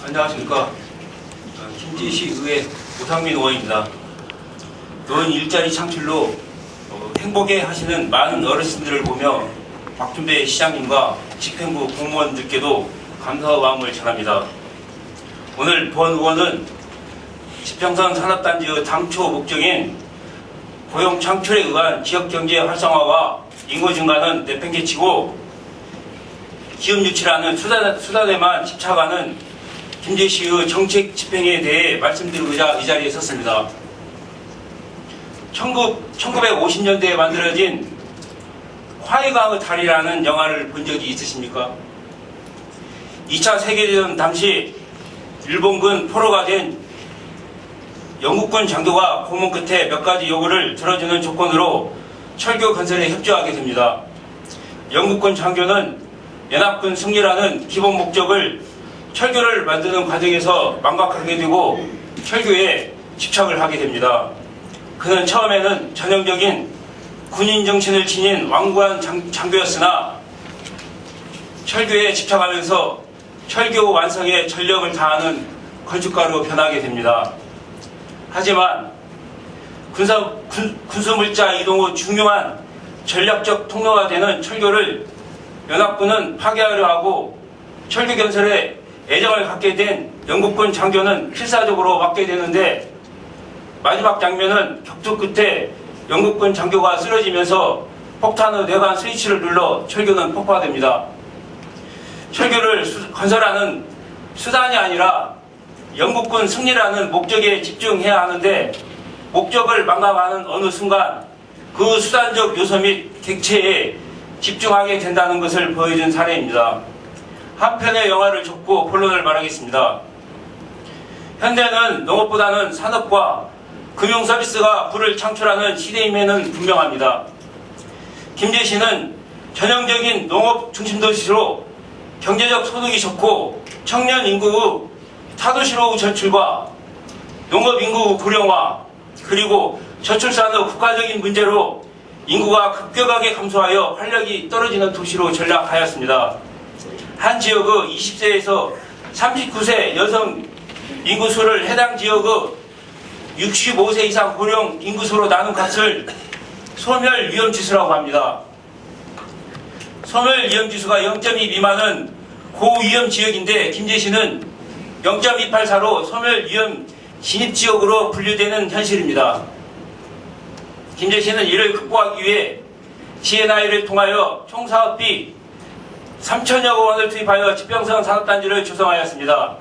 안녕하십니까. 김제시 의회 오상민 의원입니다. 노인 일자리 창출로 행복해 하시는 많은 어르신들을 보며 박준배 시장님과 집행부 공무원들께도 감사의 마음을 전합니다. 오늘 본 의원은 지평선 산업단지의 당초 목적인 고용 창출에 의한 지역경제 활성화와 인구 증가는 내팽개치고 기업 유치라는 수단에만 집착하는 김제시의 정책 집행에 대해 말씀드리고자 이 자리에 섰습니다. 1950년대에 만들어진 화해강의 달이라는 영화를 본 적이 있으십니까? 2차 세계대전 당시 일본군 포로가 된 영국군 장교가 고문 끝에 몇 가지 요구를 들어주는 조건으로 철교 건설에 협조하게 됩니다. 영국군 장교는 연합군 승리라는 기본 목적을 철교를 만드는 과정에서 망각하게 되고 철교에 집착을 하게 됩니다. 그는 처음에는 전형적인 군인 정신을 지닌 완고한 장교였으나 철교에 집착하면서 철교 완성에 전력을 다하는 건축가로 변하게 됩니다. 하지만 군수물자 이동 후 중요한 전략적 통로가 되는 철교를 연합군은 파괴하려 하고 철교 건설에 애정을 갖게 된 영국군 장교는 필사적으로 맡게 되는데 마지막 장면은 격투 끝에 영국군 장교가 쓰러지면서 폭탄의 뇌관 스위치를 눌러 철교는 폭파됩니다. 철교를 건설하는 수단이 아니라 영국군 승리라는 목적에 집중해야 하는데 목적을 망각하는 어느 순간 그 수단적 요소 및 객체에 집중하게 된다는 것을 보여준 사례입니다. 한 편의 영화를 접고 본론을 말하겠습니다. 현대는 농업보다는 산업과 금융서비스가 부를 창출하는 시대임에는 분명합니다. 김제시는 전형적인 농업 중심 도시로 경제적 소득이 좋고 청년 인구의 타도시로 전출과 농업 인구 고령화 그리고 저출산의 국가적인 문제로 인구가 급격하게 감소하여 활력이 떨어지는 도시로 전락하였습니다. 한 지역의 20세에서 39세 여성 인구수를 해당 지역의 65세 이상 고령 인구수로 나눈 값을 소멸 위험지수라고 합니다. 소멸 위험지수가 0.2 미만은 고위험 지역인데 김제시는 0.284로 소멸 위험 진입지역으로 분류되는 현실입니다. 김제시는 이를 극복하기 위해 GNI를 통하여 총 사업비 3천여억 원을 투입하여 지평선 산업단지를 조성하였습니다.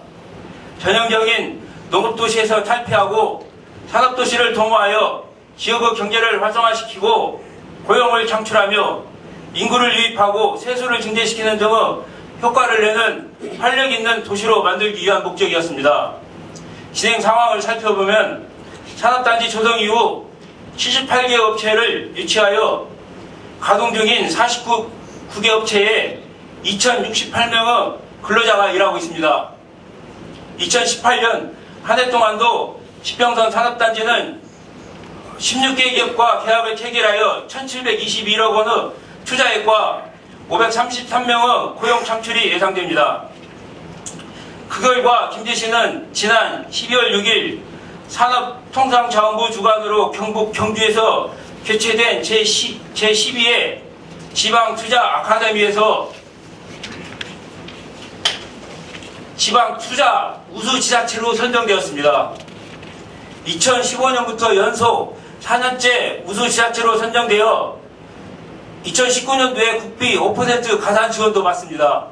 전형적인 농업도시에서 탈피하고 산업도시를 도모하여 지역의 경제를 활성화시키고 고용을 창출하며 인구를 유입하고 세수를 증대시키는 등의 효과를 내는 활력 있는 도시로 만들기 위한 목적이었습니다. 진행 상황을 살펴보면 산업단지 조성 이후 78개 업체를 유치하여 가동 중인 49개 업체에 2068명의 근로자가 일하고 있습니다. 2018년 한 해 동안도 지평선 산업단지는 16개 기업과 계약을 체결하여 1721억 원의 투자액과 533명의 고용 창출이 예상됩니다. 그 결과 김제시는 지난 12월 6일 산업통상자원부 주관으로 경북 경주에서 개최된 제12회 지방투자 아카데미에서 지방투자 우수지자체로 선정되었습니다. 2015년부터 연속 4년째 우수지자체로 선정되어 2019년도에 국비 5% 가산 지원도 받습니다.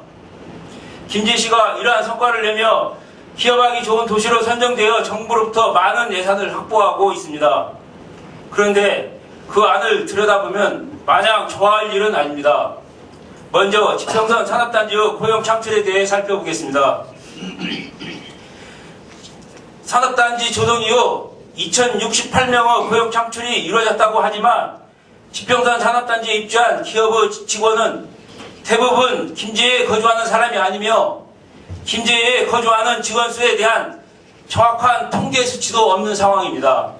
김제시가 이러한 성과를 내며 기업하기 좋은 도시로 선정되어 정부로부터 많은 예산을 확보하고 있습니다. 그런데 그 안을 들여다보면 마냥 좋아할 일은 아닙니다. 먼저 지평선 산업단지의 고용 창출에 대해 살펴보겠습니다. 산업단지 조성 이후 2068명의 고용 창출이 이루어졌다고 하지만 지평선 산업단지에 입주한 기업의 직원은 대부분 김제에 거주하는 사람이 아니며 김제에 거주하는 직원 수에 대한 정확한 통계 수치도 없는 상황입니다.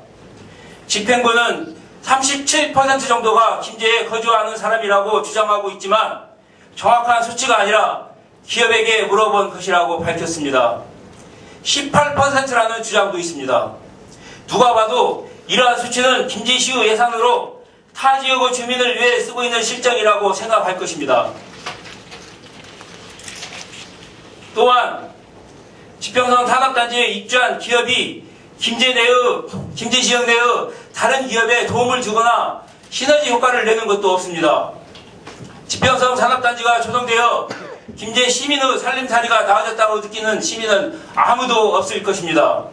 집행부는 37% 정도가 김제에 거주하는 사람이라고 주장하고 있지만 정확한 수치가 아니라 기업에게 물어본 것이라고 밝혔습니다. 18%라는 주장도 있습니다. 누가 봐도 이러한 수치는 김제시의 예산으로 타 지역의 주민을 위해 쓰고 있는 실정이라고 생각할 것입니다. 또한 지평선 산업단지에 입주한 기업이 김제 지역 내의 다른 기업에 도움을 주거나 시너지 효과를 내는 것도 없습니다. 지평선 산업단지가 조성되어 김제 시민의 살림살이가 나아졌다고 느끼는 시민은 아무도 없을 것입니다.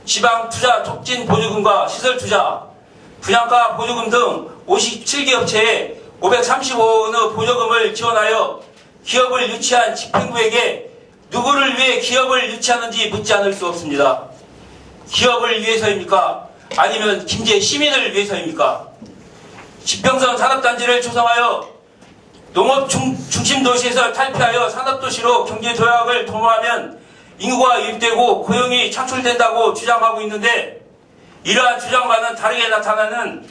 지방투자 촉진 보조금과 시설투자, 분양가 보조금 등 57개 업체에 535원의 보조금을 지원하여 기업을 유치한 집행부에게 누구를 위해 기업을 유치하는지 묻지 않을 수 없습니다. 기업을 위해서입니까? 아니면 김제 시민을 위해서입니까? 지평선 산업단지를 조성하여 농업 중심 도시에서 탈피하여 산업도시로 경제 도약을 도모하면 인구가 유입되고 고용이 창출된다고 주장하고 있는데, 이러한 주장과는 다르게 나타나는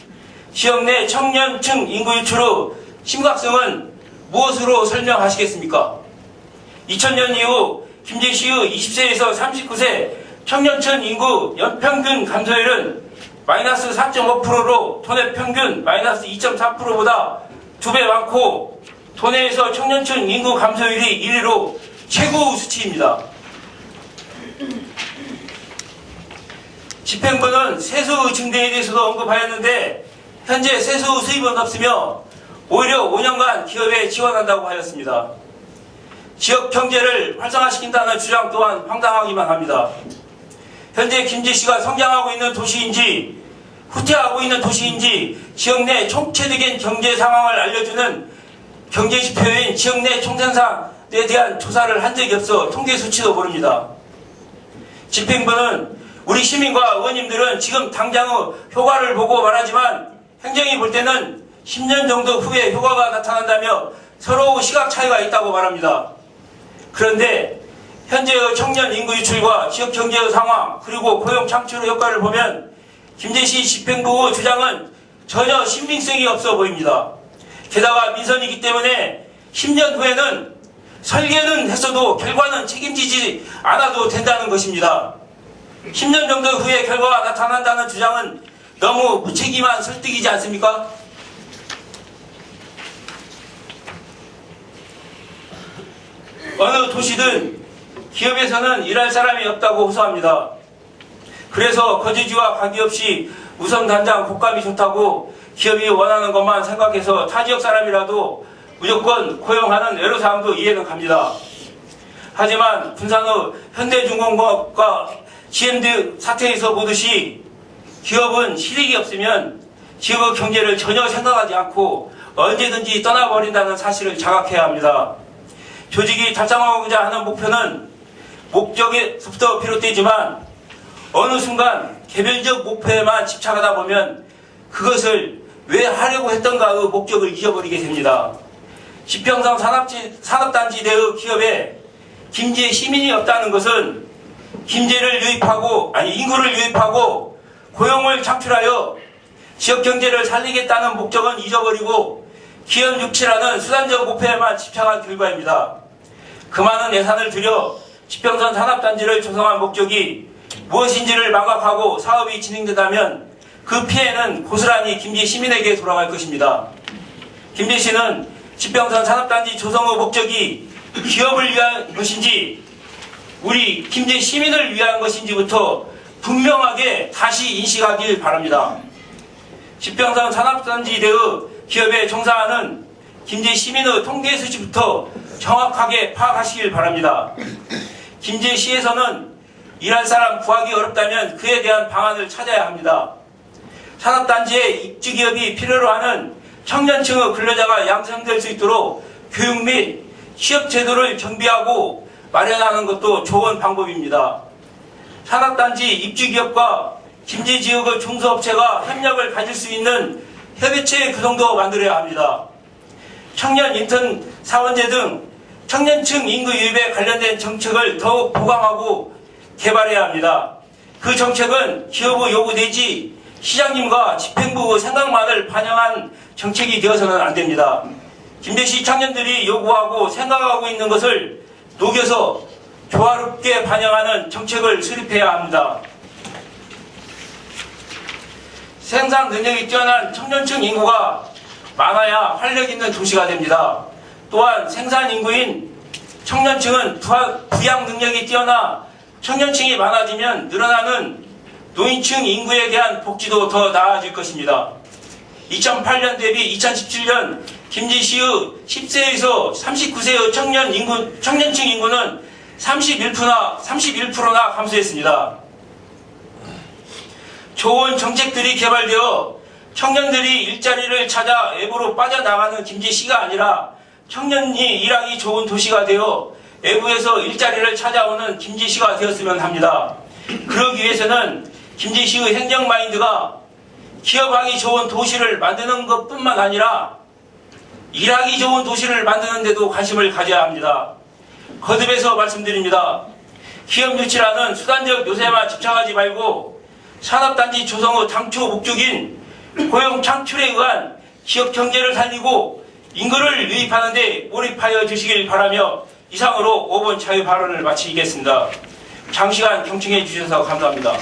지역 내 청년층 인구 유출의 심각성은 무엇으로 설명하시겠습니까? 2000년 이후 김제시의 20세에서 39세 청년층 인구 연평균 감소율은 마이너스 4.5%로 도내 평균 마이너스 2.4%보다 2배 많고, 도내에서 청년층 인구 감소율이 1위로 최고 수치입니다. 집행부는 세수 증대에 대해서도 언급하였는데 현재 세수 수입은 없으며 오히려 5년간 기업에 지원한다고 하였습니다. 지역 경제를 활성화시킨다는 주장 또한 황당하기만 합니다. 현재 김제시가 성장하고 있는 도시인지 후퇴하고 있는 도시인지 지역 내 총체적인 경제 상황을 알려주는 경제지표인 지역 내 총생산에 대한 조사를 한 적이 없어 통계 수치도 모릅니다. 집행부는 우리 시민과 의원님들은 지금 당장의 효과를 보고 말하지만 행정이 볼 때는 10년 정도 후에 효과가 나타난다며 서로 시각 차이가 있다고 말합니다. 그런데 현재의 청년 인구 유출과 지역 경제의 상황 그리고 고용 창출의 효과를 보면 김제시 집행부의 주장은 전혀 신빙성이 없어 보입니다. 게다가 민선이기 때문에 10년 후에는 설계는 했어도 결과는 책임지지 않아도 된다는 것입니다. 10년 정도 후에 결과가 나타난다는 주장은 너무 무책임한 설득이지 않습니까? 어느 도시든 기업에서는 일할 사람이 없다고 호소합니다. 그래서 거주지와 관계없이 우선 단장 곡감이 좋다고 기업이 원하는 것만 생각해서 타 지역 사람이라도 무조건 고용하는 애로사항도 이해는 갑니다. 하지만 군산의 현대중공업과 GMD 사태에서 보듯이 기업은 실익이 없으면 지역의 경제를 전혀 생각하지 않고 언제든지 떠나버린다는 사실을 자각해야 합니다. 조직이 달성하고자 하는 목표는 목적에서부터 비롯되지만 어느 순간 개별적 목표에만 집착하다 보면 그것을 왜 하려고 했던가의 목적을 잊어버리게 됩니다. 지평선 산업단지 내의 기업에 김제 시민이 없다는 것은 인구를 유입하고 고용을 창출하여 지역 경제를 살리겠다는 목적은 잊어버리고 기업 유치라는 수단적 목표에만 집착한 결과입니다. 그 많은 예산을 들여 지평선 산업단지를 조성한 목적이 무엇인지를 망각하고 사업이 진행된다면 그 피해는 고스란히 김제 시민에게 돌아갈 것입니다. 김제시는 지평선 산업단지 조성의 목적이 기업을 위한 것인지 우리 김제 시민을 위한 것인지부터 분명하게 다시 인식하길 바랍니다. 지평선 산업단지 내의 기업에 종사하는 김제 시민의 통계 수치부터 정확하게 파악하시길 바랍니다. 김제시에서는 일할 사람 구하기 어렵다면 그에 대한 방안을 찾아야 합니다. 산업단지에 입주기업이 필요로 하는 청년층의 근로자가 양성될 수 있도록 교육 및 취업 제도를 정비하고 마련하는 것도 좋은 방법입니다. 산업단지 입주기업과 김제지역의 중소업체가 협력을 가질 수 있는 협의체 구성도 만들어야 합니다. 청년 인턴 사원제 등 청년층 인구 유입에 관련된 정책을 더욱 보강하고 개발해야 합니다. 그 정책은 기업의 요구 내지 시장님과 집행부의 생각만을 반영한 정책이 되어서는 안 됩니다. 김제시 청년들이 요구하고 생각하고 있는 것을 녹여서 조화롭게 반영하는 정책을 수립해야 합니다. 생산 능력이 뛰어난 청년층 인구가 많아야 활력 있는 도시가 됩니다. 또한 생산 인구인 청년층은 부양 능력이 뛰어나 청년층이 많아지면 늘어나는 노인층 인구에 대한 복지도 더 나아질 것입니다. 2008년 대비 2017년 김제시의 10세에서 39세의 청년층 인구는 31%나 감소했습니다. 좋은 정책들이 개발되어 청년들이 일자리를 찾아 외부로 빠져나가는 김제시가 아니라 청년이 일하기 좋은 도시가 되어 외부에서 일자리를 찾아오는 김제시가 되었으면 합니다. 그러기 위해서는 김제시의 행정 마인드가 기업하기 좋은 도시를 만드는 것뿐만 아니라 일하기 좋은 도시를 만드는 데도 관심을 가져야 합니다. 거듭해서 말씀드립니다. 기업 유치라는 수단적 요새만 집착하지 말고 산업단지 조성의 당초 목적인 고용 창출에 의한 지역 경제를 살리고 인구를 유입하는 데 몰입하여 주시길 바라며 이상으로 5분 자유 발언을 마치겠습니다. 장시간 경청해 주셔서 감사합니다.